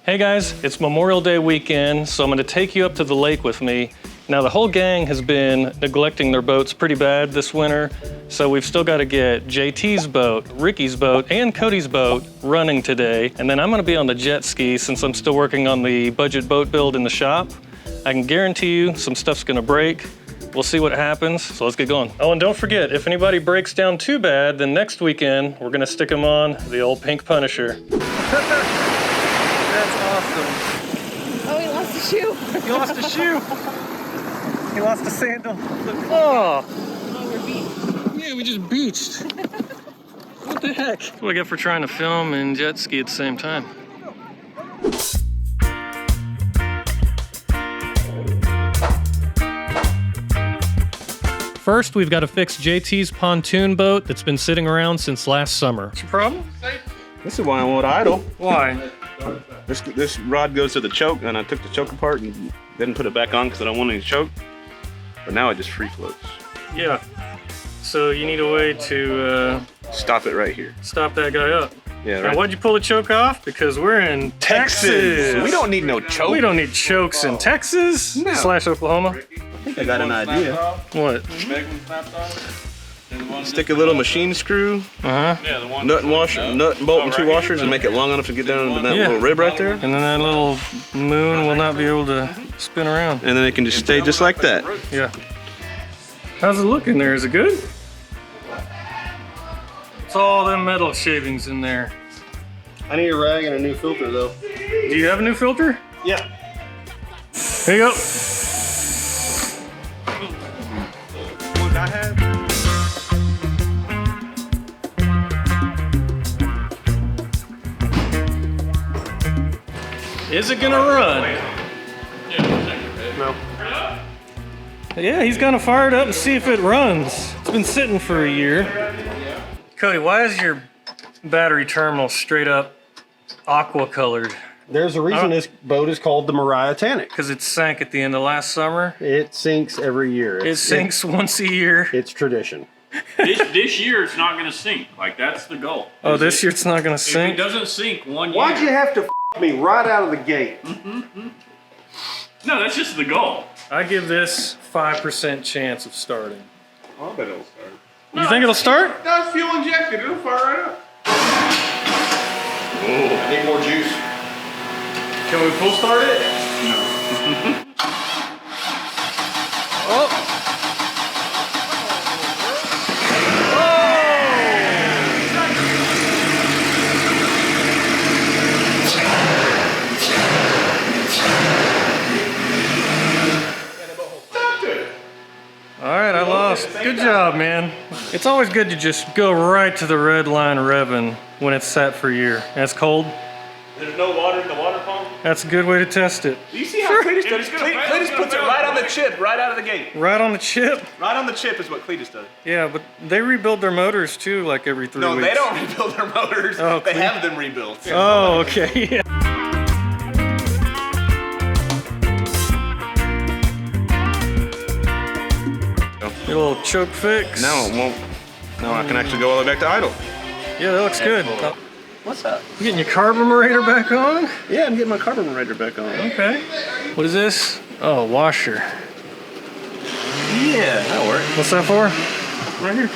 Hey guys, it's Memorial Day weekend, so I'm gonna take you up to the lake with me. Now the whole gang has been neglecting their boats pretty bad this winter, so we've still gotta get JT's boat, Ricky's boat, and Cody's boat running today. And then I'm gonna be on the jet ski since I'm still working on the budget boat build in the shop. I can guarantee you some stuff's gonna break. We'll see what happens, so let's get going. Oh, and don't forget, if anybody breaks down too bad, then next weekend, we're gonna stick them on the old pink Punisher. That's awesome. Oh, he lost a shoe. He lost a shoe. He lost a sandal. Oh. Oh, we're beat. Yeah, we just beached. What the heck? That's what I get for trying to film and jet ski at the same time. First, we've got to fix JT's pontoon boat that's been sitting around since last summer. What's your problem? This is why I want idle. Why? This rod goes to the choke, and I took the choke apart and didn't put it back on because I don't want any choke. But now it just free floats. Yeah. So you need a way to Stop it right here. stop that guy up. Yeah, Now, right. why'd you pull the choke off? Because we're in Texas. We don't need no choke. We don't need chokes in Texas No. / Oklahoma. I think I got an idea. What? Stick a little machine screw, Uh-huh. nut and bolt and 2 washers, and make it long enough to get down to that Yeah. little rib right there. And then that little moon will not be able to spin around. And then it can just stay just like that. Yeah. How's it looking there? Is it good? It's all them metal shavings in there. I need a rag and a new filter though. Do you have a new filter? Yeah. Here you go. What I have. Is it gonna run? No. Yeah, he's gonna fire it up and see if it runs. It's been sitting for a year. Cody, why is your battery terminal straight up aqua colored? There's a reason this boat is called the Mariah. Because it sank at the end of last summer. It sinks every year. It sinks once a year. It's tradition. This year it's not going to sink. Like, that's the goal. Oh, this year it's not gonna If it sink? doesn't sink one year. Why'd you have to me right out of the gate? No, that's just the goal. I give this 5% chance of starting. I bet it'll start. You think it'll start? No, it's fuel injected. It'll fire right up. I need more juice. Can we full start it? Oh! All right, I lost. Good job, man. It's always good to just go right to the red line revving when it's sat for a year. And it's cold. There's no water in the water pump. That's a good way to test it. Do you see how Cletus does it? Cletus puts it right on the chip, right out of the gate. Right on the chip? Right on the chip is what Cletus does. Yeah, but they rebuild their motors too, like every 3 No, weeks. they don't rebuild their motors. Oh, they have them rebuilt. Oh, okay. Yeah. Your little choke fix. Now it won't. Now I can actually go all the way back to idle. Yeah, that looks good. What's up? You getting your carburetor back on? Yeah, I'm getting my carburetor back on. Okay. What is this? Oh, washer. Yeah, that'll work. What's that for? Right here.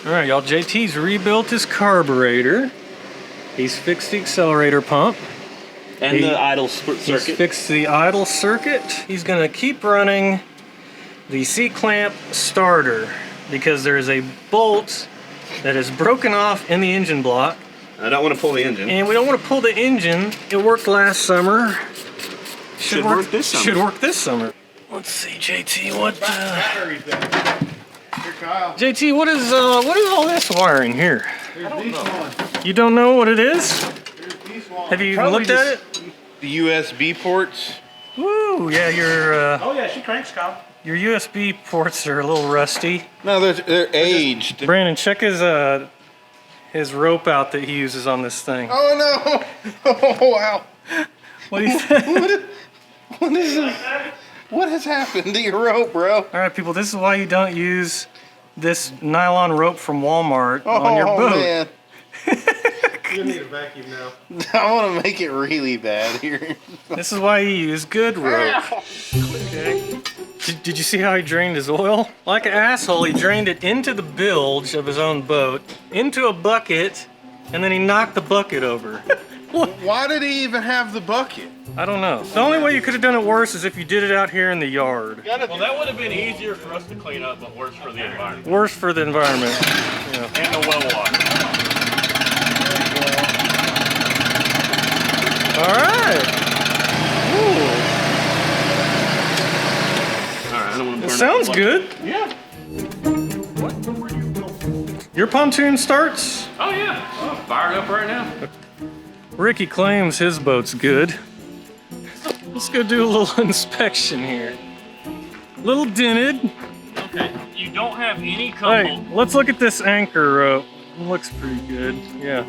All right, y'all. JT's rebuilt his carburetor. He's fixed the accelerator pump. And the idle He's circuit. fixed the idle circuit. He's gonna keep running the C-clamp starter because there is a bolt that is broken off in the engine block. I don't want to pull the engine. And we don't want to pull the engine. It worked last summer. Should work this summer. Should work this summer. Let's see, JT, what JT, what is all this wiring here? You don't know what it is? Have you even looked at it? The USB ports. Woo, yeah, your Oh yeah, she cranks, Kyle. your USB ports are a little rusty. No, they're aged. Brandon, check his rope out that he uses on this thing. Oh no! Oh wow! What do you think? What is it? What has happened to your rope, bro? All right, people, this is why you don't use this nylon rope from Walmart on your boat. Man. gonna need a vacuum now. I want to make it really bad here. This is why you use good rope. Okay. Did you see how he drained his oil? Like an asshole, he drained it into the bilge of his own boat, into a bucket, and then he knocked the bucket over. Why did he even have the bucket? I don't know. The only way you could have done it worse is if you did it out here in the yard. Well, that would have been easier for us to clean up, but worse for the environment. Worse for the environment. Yeah. And the well water. All right. Ooh. All right, I don't want to It burn sounds up. good. Yeah. Your pontoon starts? Oh, yeah. Oh, fired up right now. Ricky claims his boat's good. Let's go do a little inspection here. Little dented. Okay. You don't have any Hey, couple. let's look at this anchor rope. Looks pretty good. Yeah.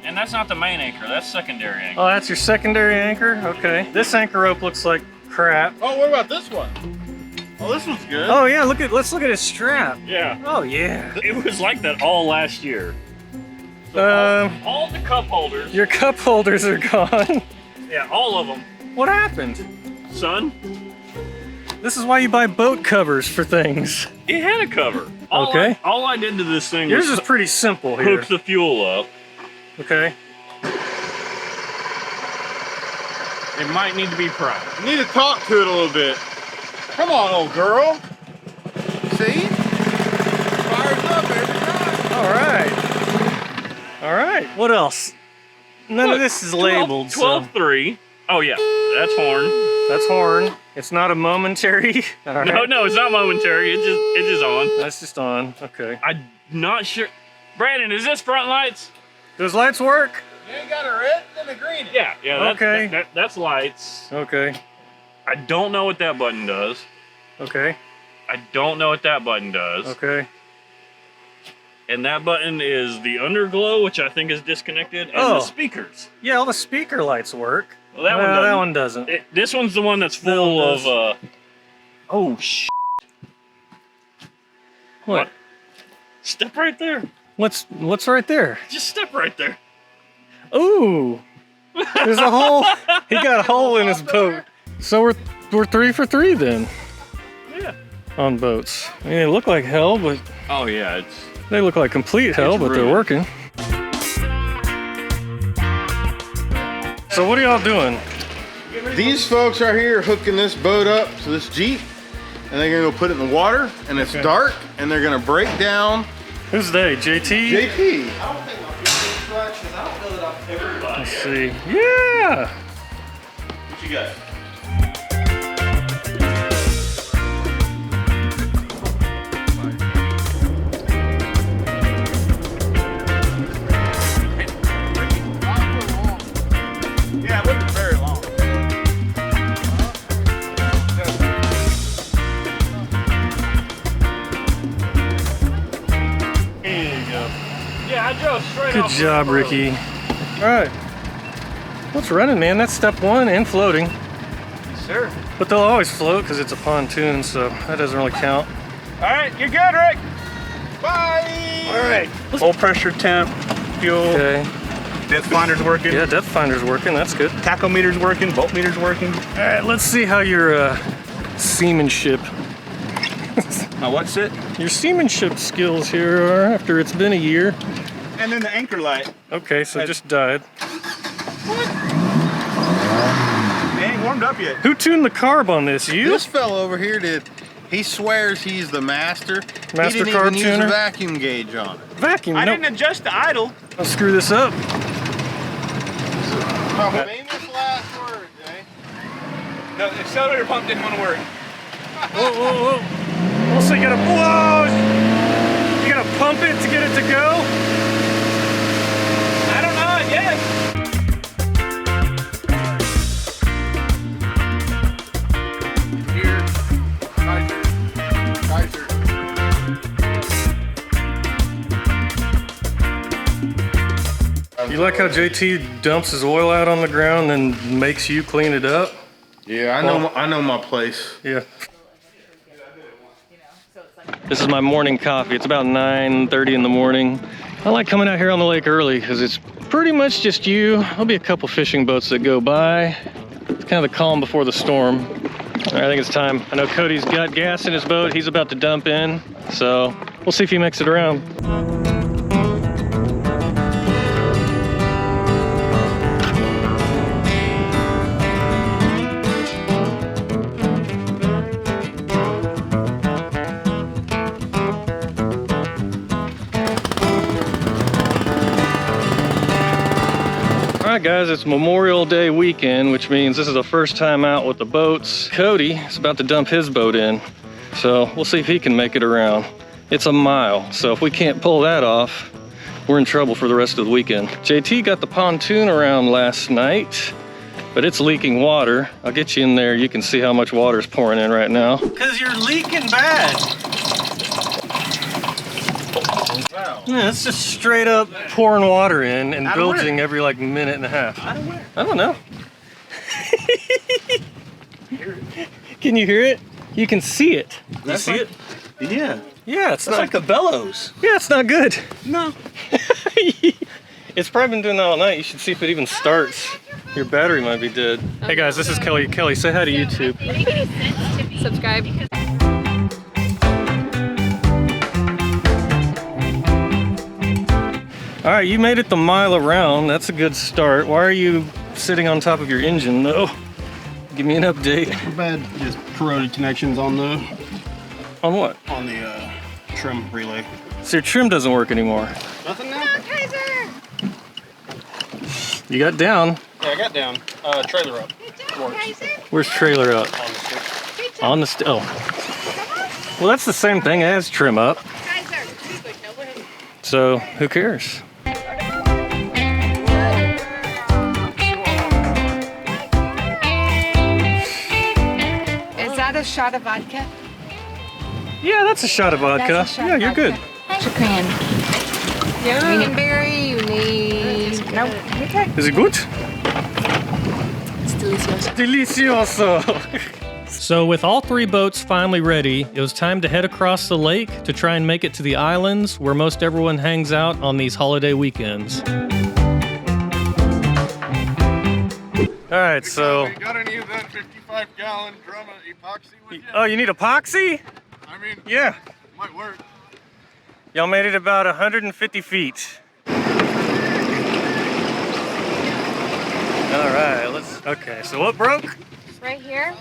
And that's not the main anchor. That's secondary anchor. Oh, that's your secondary anchor? Okay. This anchor rope looks like crap. Oh, what about this one? Oh, this one's good. Oh yeah, let's look at his strap. Yeah. Oh yeah. It was like that all last year. All the cup holders. Your cup holders are gone. Yeah, all of them. What happened? Son, This is why you buy boat covers for things. it had a cover. Okay. All I did to this thing Yours was is pretty simple here. hook the fuel up. Okay. It might need to be pried. You need to talk to it a little bit. Come on, old girl. See? Fires up every time. All right. All right. What else? None of this is labeled. 12-3. Oh yeah, that's horn. So that's horn. It's not a momentary. All right. No, it's not momentary. It's just on. That's just on. Okay. I'm not sure. Brandon, is this front lights? Those lights work? You ain't got a red and a green. Yeah. That's, Okay. that's lights. Okay. I don't know what that button does. Okay. I don't know what that button does. Okay. And that button is the underglow, which I think is disconnected, and Oh. the speakers. Yeah, all the speaker lights work. Well, that No, one that one doesn't. This one's the one that's full one does. of. Oh sh! What? Step right there. What's right there? Just step right there. Ooh. There's a hole. He got a hole in his boat. So we're 3 for 3 then Yeah. on boats. I mean, they look like hell, but Oh yeah, they look like complete hell, It's but they're ruined. working. So what are y'all doing? These folks are here hooking this boat up to this Jeep, and they're gonna go put it in the water, and it's dark, and they're gonna break down Who's they? JT? JP. I don't think my feet are scratched because I don't know that I've ever. Let's see. Yeah. What you got? Yeah, it wasn't very long. There you go. yeah. I drove straight. Good off the job, road. Ricky. All right. What's running, man? That's step 1 and floating. Sure. But they'll always float because it's a pontoon, so that doesn't really count. All right, you're good, Rick. Bye. All right. Full pressure temp, fuel, Okay. depth finder's working, Yeah, depth finder's working. That's good. tachometer's working, voltmeter's working. All right, let's see how your seamanship, My what's it? your seamanship skills here are after it's been a year. And then the anchor light. Okay, so it just died. It ain't warmed up yet. Who tuned the carb on this? You? This fellow over here did. He swears he's the master. Master he didn't carb even use tuner? a vacuum gauge on it. Vacuum. I Nope. didn't adjust the idle. I'll screw this up. Famous last word, Jay. The accelerator pump didn't want to work. Whoa, whoa, whoa. Also, you gotta, whoa! You gotta pump it to get it to go? I don't know, I guess. Here, Kaiser. You like how JT dumps his oil out on the ground and makes you clean it up? Yeah, I know my place. Yeah. This is my morning coffee. It's about 9:30 in the morning. I like coming out here on the lake early because it's pretty much just you. There'll be a couple fishing boats that go by. It's kind of the calm before the storm. All right, I think it's time. I know Cody's got gas in his boat. He's about to dump in. So we'll see if he makes it around. Alright guys, it's Memorial Day weekend, which means this is the first time out with the boats. Cody is about to dump his boat in, so we'll see if he can make it around. It's a mile, so if we can't pull that off, we're in trouble for the rest of the weekend. JT got the pontoon around last night, but it's leaking water. I'll get you in there, you can see how much water is pouring in right now. Because you're leaking bad. Yeah, it's just straight up pouring water in and bilging every like minute and a half. I don't know. I don't know. Can you hear it? You can see it. You see it? Yeah. Yeah, it's That's not. like the bellows. Yeah, it's not good. No. It's probably been doing that all night. You should see if it even starts. Your battery might be dead. Hey guys, this is Kelly. Kelly, say hi to YouTube. Subscribe. All right, you made it the mile around. That's a good start. Why are you sitting on top of your engine though? Give me an update. Bad, just corroded connections on the On what? trim relay. So your trim doesn't work anymore. Nothing now? Kaiser! You got down. Yeah, I got down. Trailer up. Where's trailer up? On the stick. On the oh. Well, that's the same thing as trim up. Kaiser! So who cares? Is that a shot of vodka? Yeah, that's a shot of vodka. That's a shot Yeah, of you're good. Chicken. Lingonberry, you need... No. Okay. Is it good? It's delicious. Delicioso. So with all three boats finally ready, it was time to head across the lake to try and make it to the islands where most everyone hangs out on these holiday weekends. All right, so... You got any of that 55-gallon drum of epoxy with you? Oh, you need epoxy? I mean, Yeah. might work. Y'all made it about 150 feet. All right, okay, so what broke? Right here,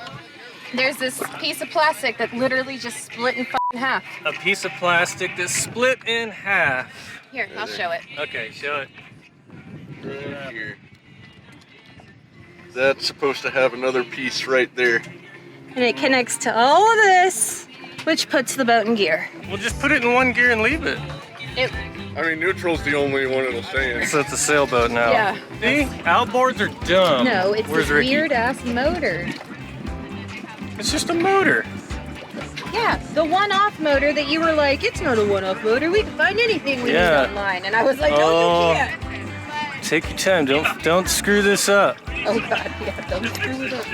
there's this piece of plastic that literally just split in half. A piece of plastic that's split in half. Here, I'll show it. Okay, show it. Right here. That's supposed to have another piece right there. And it connects to all of this, which puts the boat in gear. We'll just put it in one gear and leave it. I mean, neutral's the only one it'll stay in. So it's a sailboat now. Yeah. See? Outboards are dumb. No, it's Where's this Ricky? weird ass motor. It's just a motor. Yeah, the one-off motor that you were like, it's not a one-off motor. We can find anything we need online. And I was like, no, Oh. you can't. Take your time. Don't screw this up. Oh God, yeah, don't screw it up.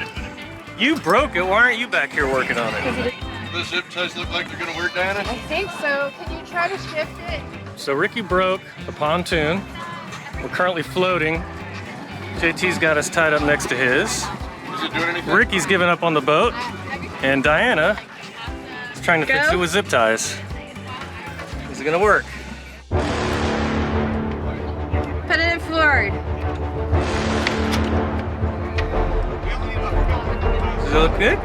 You broke it. Why aren't you back here working on it? Does zip ties look like they're gonna work, Dianna? I think so. Can you try to shift it? So Ricky broke the pontoon. We're currently floating. JT's got us tied up next to his. Is it doing anything? Ricky's given up on the boat. And Dianna is trying to fix it with zip ties. Is it gonna work? Put it in forward. Does it look good?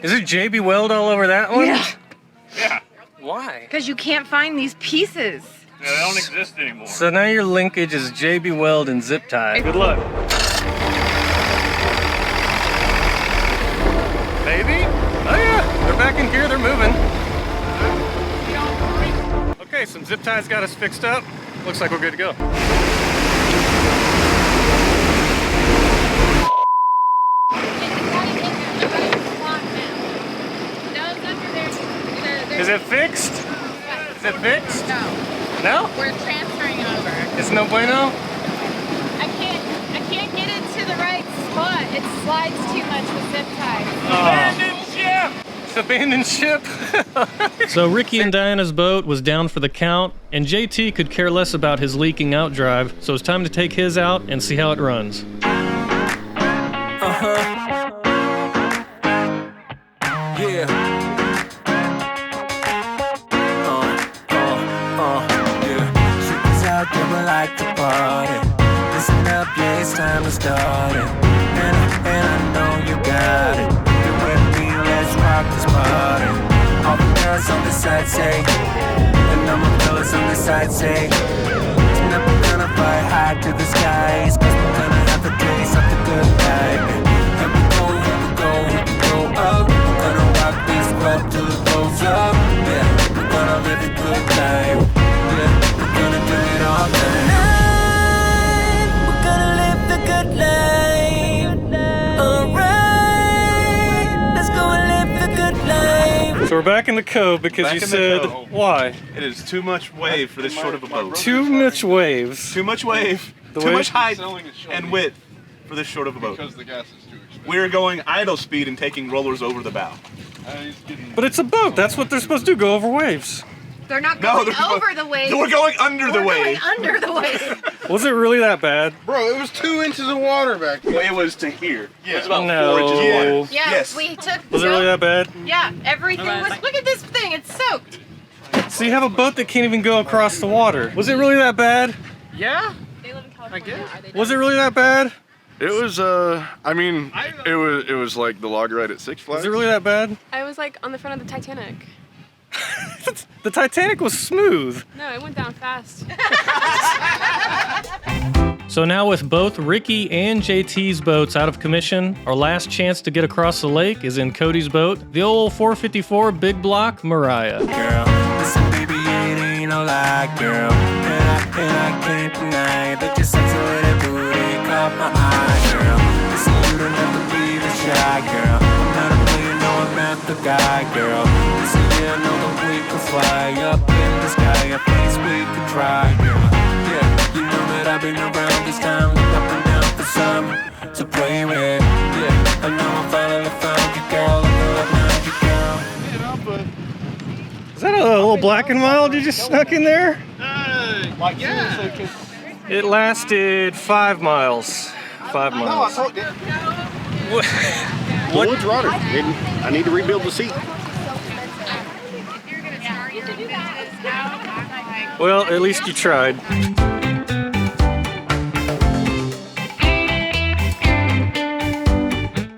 Is it JB Weld all over that one? Yeah. Yeah. Why? Because you can't find these pieces. Yeah, they don't exist anymore. So now your linkage is JB Weld and zip tie. Good luck. Maybe? Oh yeah, they're back in gear, they're moving. Okay, some zip ties got us fixed up. Looks like we're good to go. Is it fixed? Is it fixed? No, No? we're transferring over. It's no bueno? I can't get it to the right spot. It slides too much with zip ties. So abandoned ship. So Ricky and Diana's boat was down for the count, and JT could care less about his leaking out drive, so it's time to take his out and see how it runs. Yeah. Yeah. Shooting's out there, we like to party. Listen up, yeah, it's time to start it. And I know you got it. Get with me, let's rock this party. All the girls on the side say, and all my fellas on the side say, tonight we're gonna fly high to the skies, 'cause we're gonna have the taste of the good life. Here we go, here we go, here we go up. We're gonna rock this club till it blows up. Yeah, we're gonna live a good life. Yeah, we're gonna do it all night. Tonight, we're gonna live the good life. Alright, let's go and live the good life. So we're back in the cove because Back you in the said, cove. why? It is too much wave for this short of a boat. Too much waves. Too much wave. The Too wave- much height Selling it short. and width for this short of a boat. Because the gas is too expensive. We're going idle speed and taking rollers over the bow. He's getting But it's a boat. That's what they're supposed to do, go over waves. They're not No, going they're over the wave. We're going under the We're going wave. under the wave. Was it really that bad? Bro, it was 2 inches of water back there. It was to here. It was about No. 4 inches of water. Yeah, Yes. we took. Was it really that bad? Yeah, everything was. Look at this thing. It's soaked. So you have a boat that can't even go across the water. Was it really that bad? Yeah, They live in I California. guess. Was it really that bad? It was, I mean, it was like the log ride at Six Flags. Was it really that bad? I was like on the front of the Titanic. The Titanic was smooth. No, it went down fast. So now with both Ricky and JT's boats out of commission, our last chance to get across the lake is in Cody's boat, the old 454 big block Mariah. Girl, listen, baby, it ain't no lie, girl. And I can't deny that your sexy little booty caught my eye, girl. Listen, you don't have to be the shy, girl. I'm not a player, no, I'm not the guy, girl. Listen, yeah, I know that we could fly up in the sky. A place we could try, girl. Yeah, you know that I've been around this time, look up and down for some to play with. Yeah, I know I finally found you, girl. Look at you, girl. Is that a little black and mild you just snuck in there? yeah. It lasted 5 miles. 5 miles. Wood's rudder. I need to rebuild the seat. Well, at least you tried.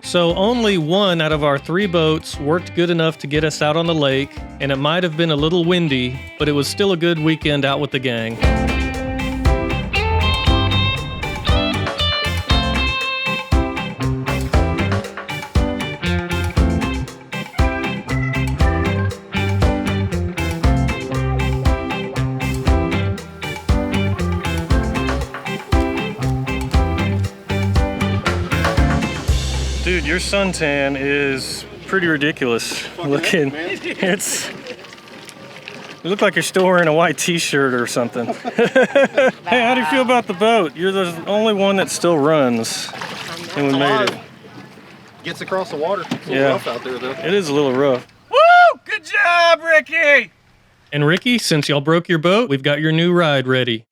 So only one out of our 3 boats worked good enough to get us out on the lake, and it might have been a little windy, but it was still a good weekend out with the gang. Dude, your suntan is pretty ridiculous looking. It's. You look like you're still wearing a white t-shirt or something. Hey, how do you feel about the boat? You're the only one that still runs. And we made it. Gets across the water. It's a little Yeah. rough out there, though. It is a little rough. Woo! Good job, Ricky! And Ricky, since y'all broke your boat, we've got your new ride ready.